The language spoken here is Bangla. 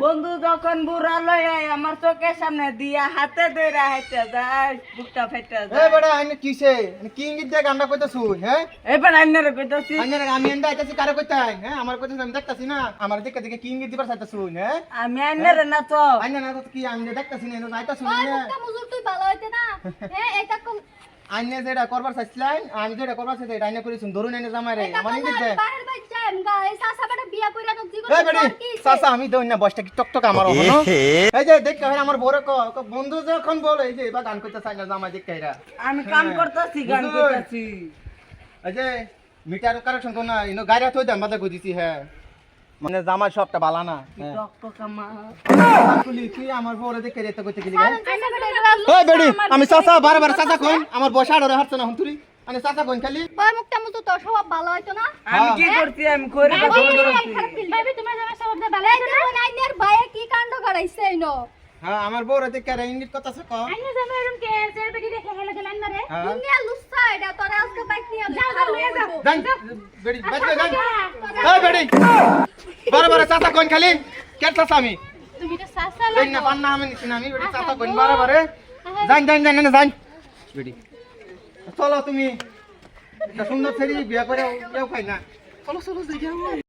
বন্ধু যখন বুড়া লয় আমার চোখের সামনে দিয়া হাতে ধরে হাইটা যায় বুকটা ফেটে এ যায়। বেটা আইনে কিসে কি ইঙ্গিত দিয়ে গানটা কইতাছু হ্যাঁ এবার আইনারে কইতাছি আমি এন্ডা আইতাছি কারে কইতাই হ্যাঁ আমার কইতাছ আমি দেখতাছি না আমার দিকে দিকে কি ইঙ্গিত দিবার চাইতাছু হ্যাঁ আমি আইনারে না তো আইনা না তো কি আমি দেখতাছি না এনো আইতাছু না ওই মুখটা মুজুর তুই ভালো হইতে না এটা কোন আইনে যেটা করবার চাইছিলেন আমি যেটা করবার চাইছি এটা আইনে করিছুন ধরুন এনে জামাই রে আমার ইঙ্গিত দে বাহির বাইর যাই এই সাসা বেটা বিয়া কইরা তো জীবন এই বেটি চাচা আমি দই না বসটা কি টকটক আমার হনো এই যে দেখ কেন আমার বড় বন্ধু যখন বলে এই যে এবার গান করতে চাই না জামাই দেখ কেরা আমি কাম করতেছি গান করতেছি। এই যে মিটার কারেকশন তো না ইনো গায়রা থই দাম বাদা কই দিছি হ্যাঁ মানে জামাই সবটা বালা না টকটক আমার তুলি তুই আমার বড় দেখে রে তো কইতে গেলি আইনা বেটা এটা ওই বেটি আমি চাচা বারবার চাচা কই আমার বসা ধরে হাঁটছ না হুন আমি চাচা কই খালি ওই মুখটা মুজুর তোর স্বভাব ভালো হইতো না আমি কি করছি আমি করে ভাবি তোমার জামাই স্বভাব ভালো হইতো না আইনার ভাই কি কাণ্ড করাইছে ইনো হ্যাঁ আমার বড় দেখে রে ইঙ্গিত কথা সক আইনা জামাই এরকম কে সের বেটি দেখে হেলে গেলেন না রে হ্যাঁ দুনিয়া লুচ্ছা এটা তোর আজকে বাইক নিয়ে যা লয়ে যা গান বেটি বাজবে গান এই বেটি বারবার চাচা কই খালি কেটলা আমি তুমি তো সাসা এই না পান্না আমি নিছি না আমি বেটি চাচা কই বারবার যান যান যান না যান বেটি চলো তুমি একটা সুন্দর ছেলে বিয়া করে কেউ খাই না চলো চলো যাই